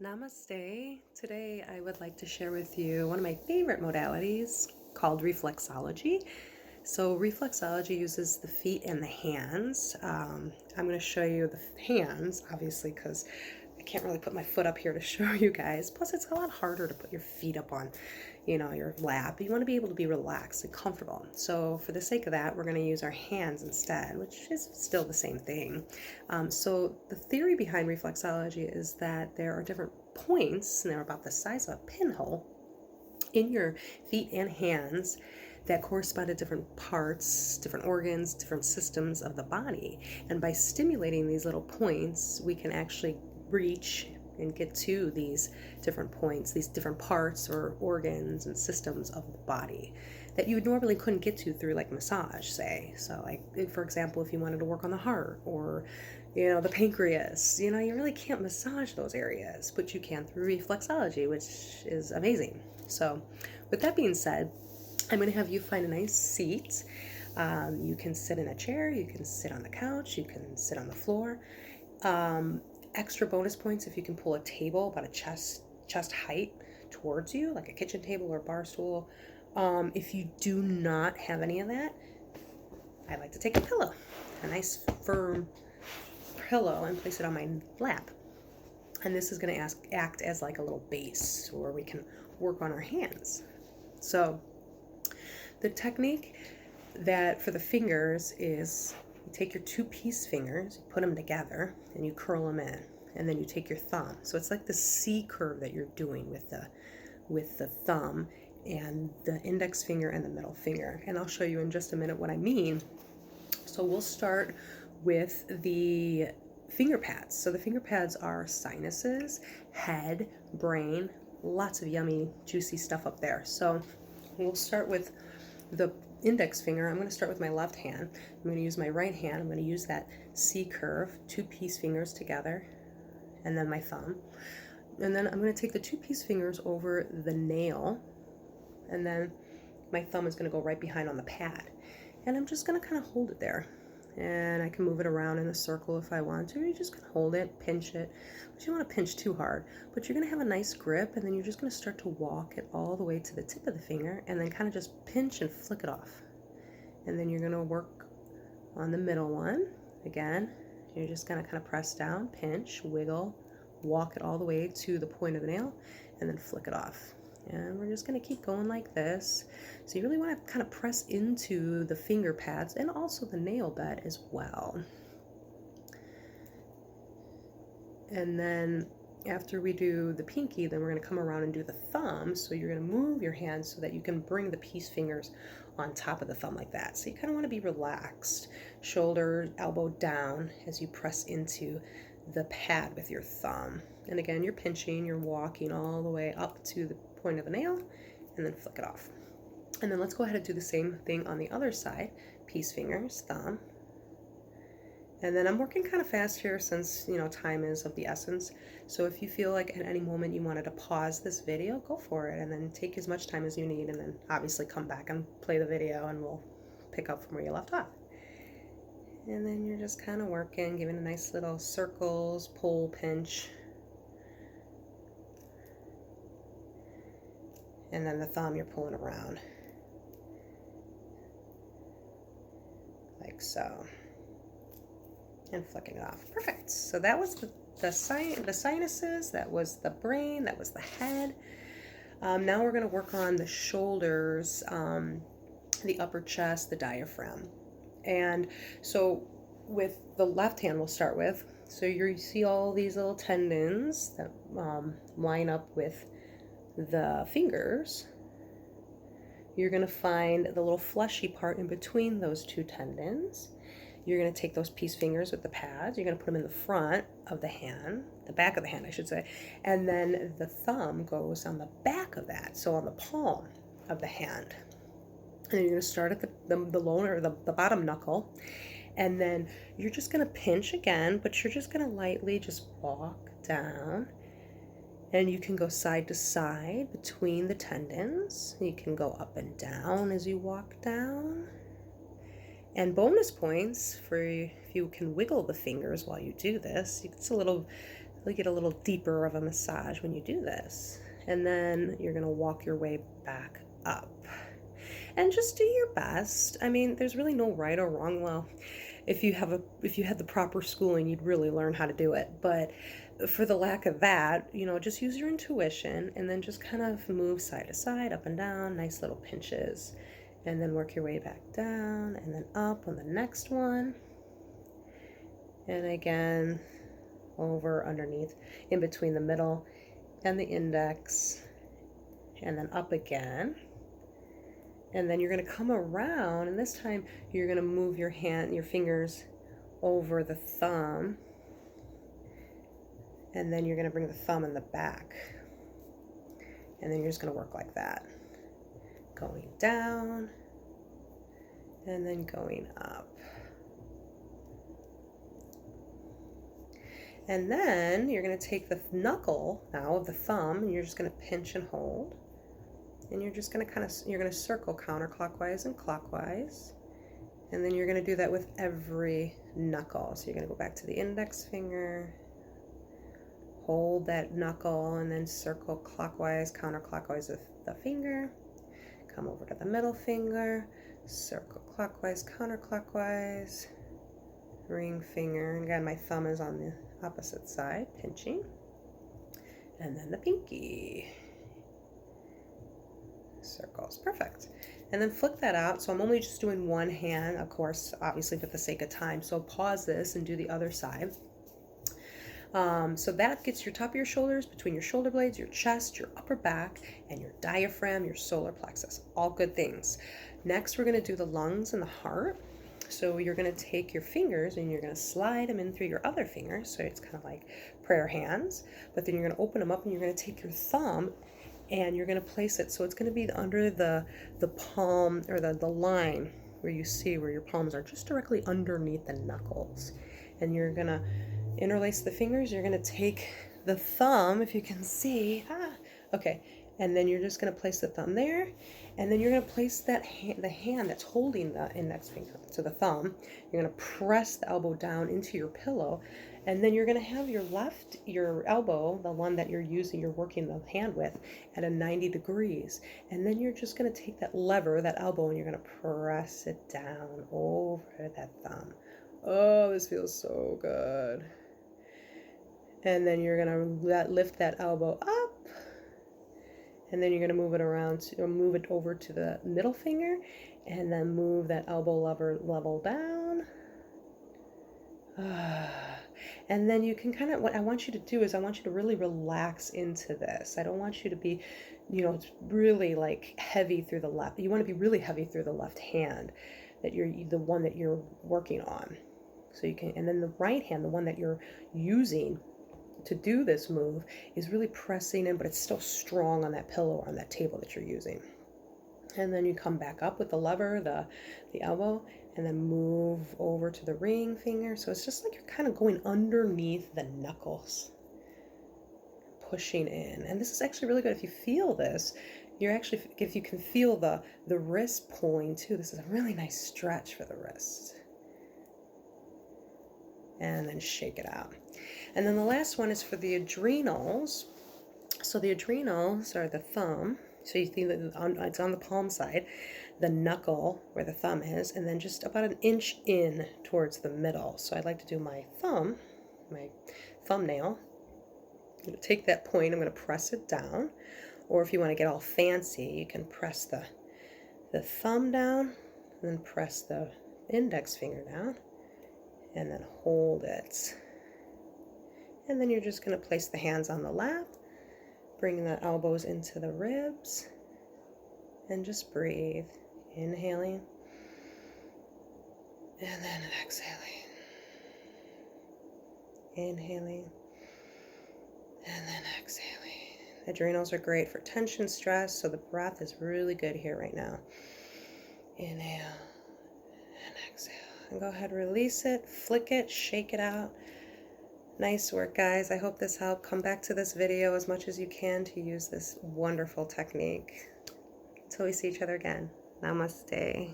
Namaste. Today I would like to share with you one of my favorite modalities called reflexology. So reflexology uses the feet and the hands. I'm going to show you the hands, obviously, because I can't really put my foot up here to show you guys. Plus, it's a lot harder to put your feet up on, your lap. You want to be able to be relaxed and comfortable. So for the sake of that, we're going to use our hands instead, which is still the same thing. So the theory behind reflexology is that there are different points, and they're about the size of a pinhole, in your feet and hands that correspond to different parts, different organs, different systems of the body. And by stimulating these little points, we can actually reach and get to these different points, these different parts or organs and systems of the body that you normally couldn't get to through like massage, say. So like, for example, if you wanted to work on the heart or the pancreas, you really can't massage those areas, but you can through reflexology, which is amazing. So with that being said, I'm going to have you find a nice seat. You can sit in a chair, you can sit on the couch, you can sit on the floor. Extra bonus points if you can pull a table about a chest height towards you, like a kitchen table or a bar stool. If you do not have any of that, I like to take a pillow, a nice firm pillow, and place it on my lap. And this is going to act as like a little base where we can work on our hands. So the technique that for the fingers is you take your two-piece fingers, you put them together, and you curl them in. And then you take your thumb. So it's like the C curve that you're doing with the thumb and the index finger and the middle finger. And I'll show you in just a minute what I mean. So we'll start with the finger pads. So the finger pads are sinuses, head, brain, lots of yummy, juicy stuff up there. So we'll start with the index finger. I'm going to start with my left hand. I'm going to use my right hand. I'm going to use that C curve, two-piece fingers together, and then my thumb. And then I'm going to take the two-piece fingers over the nail, and then my thumb is going to go right behind on the pad. And I'm just going to kind of hold it there. And I can move it around in a circle if I want to. You're just going to hold it, pinch it. But you don't want to pinch too hard. But you're going to have a nice grip, and then you're just going to start to walk it all the way to the tip of the finger, and then kind of just pinch and flick it off. And then you're going to work on the middle one. Again, you're just going to kind of press down, pinch, wiggle, walk it all the way to the point of the nail, and then flick it off. And we're just going to keep going like this. So you really want to kind of press into the finger pads and also the nail bed as well. And then after we do the pinky, then we're going to come around and do the thumb. So you're going to move your hands so that you can bring the piece fingers on top of the thumb like that. So you kind of want to be relaxed, shoulder, elbow down as you press into the pad with your thumb. And again, you're pinching, you're walking all the way up to the point of the nail, and then flick it off. And then let's go ahead and do the same thing on the other side. Piece fingers, thumb. And then I'm working kind of fast here since, time is of the essence. So if you feel like at any moment you wanted to pause this video, go for it, and then take as much time as you need, and then obviously come back and play the video, and we'll pick up from where you left off. And then you're just kind of working, giving a nice little circles, pull, pinch. And then the thumb you're pulling around. Like so. And flicking it off. Perfect. So that was the sinuses, that was the brain, that was the head. Now we're going to work on the shoulders, the upper chest, the diaphragm. And so with the left hand we'll start with. So you see all these little tendons that line up with the fingers. You're going to find the little fleshy part in between those two tendons. You're going to take those piece fingers with the pads. You're going to put them in the front of the hand, the back of the hand, I should say. And then the thumb goes on the back of that, so on the palm of the hand. And then you're going to start at the lower, or the bottom knuckle. And then you're just going to pinch again, but you're just going to lightly just walk down. And you can go side to side between the tendons. You can go up and down as you walk down. And bonus points for if you can wiggle the fingers while you do this. It's a little You'll get a little deeper of a massage when you do this. And then you're going to walk your way back up. And just do your best. I mean, there's really no right or wrong. Well, if you had the proper schooling, you'd really learn how to do it. But for the lack of that, just use your intuition and then just kind of move side to side, up and down, nice little pinches. And then work your way back down and then up on the next one. And again, over, underneath, in between the middle and the index, and then up again. And then you're going to come around, and this time you're going to move your fingers over the thumb, and then you're going to bring the thumb in the back, and then you're just going to work like that, going down and then going up. And then you're going to take the knuckle now of the thumb, and you're just going to pinch and hold. And you're just going to you're going to circle counterclockwise and clockwise. And then you're going to do that with every knuckle. So you're going to go back to the index finger, hold that knuckle, and then circle clockwise, counterclockwise with the finger. Come over to the middle finger, circle clockwise, counterclockwise, ring finger. Again, my thumb is on the opposite side, pinching. And then the pinky. Circles. Perfect. And then flick that out. So I'm only just doing one hand, of course, obviously for the sake of time. So pause this and do the other side. So that gets your top of your shoulders, between your shoulder blades, your chest, your upper back, and your diaphragm, your solar plexus. All good things. Next, we're going to do the lungs and the heart. So you're going to take your fingers and you're going to slide them in through your other fingers. So it's kind of like prayer hands. But then you're going to open them up and you're going to take your thumb and you're going to place it. So it's going to be under the palm, or the line where you see where your palms are, just directly underneath the knuckles. And you're going to interlace the fingers. You're going to take the thumb, if you can see. Okay. And then you're just going to place the thumb there. And then you're going to place that the hand that's holding the index finger, so the thumb. You're going to press the elbow down into your pillow. And then you're going to have your elbow, the one that you're working the hand with, at a 90 degrees. And then you're just going to take that lever, that elbow, and you're going to press it down over that thumb. Oh, this feels so good. And then you're going to lift that elbow up. And then you're going to move it around, move it over to the middle finger, and then move that elbow level down. And then you can what I want you to do is I want you to really relax into this. I don't want you to be, really like heavy through the left. You want to be really heavy through the left hand, that you're the one that you're working on. So you can, and then the right hand, the one that you're using to do this move, is really pressing in, but it's still strong on that pillow or on that table that you're using. And then you come back up with the lever, the elbow, and then move over to the ring finger. So it's just like you're kind of going underneath the knuckles, pushing in. And this is actually really good. If you feel this, if you can feel the wrist pulling too, this is a really nice stretch for the wrist. And then shake it out. And then the last one is for the adrenals. So the adrenals are the thumb. So you see that it's on the palm side, the knuckle where the thumb is, and then just about an inch in towards the middle. So I'd like to do my thumbnail. I'm going to take that point, I'm going to press it down. Or if you want to get all fancy, you can press the thumb down, and then press the index finger down, and then hold it. And then you're just going to place the hands on the lap, bring the elbows into the ribs, and just breathe. Inhaling, and then exhaling. Inhaling, and then exhaling. Adrenals are great for tension, stress, so the breath is really good here right now. Inhale, and exhale. And go ahead, release it, flick it, shake it out. Nice work, guys. I hope this helped. Come back to this video as much as you can to use this wonderful technique. Until we see each other again. Namaste.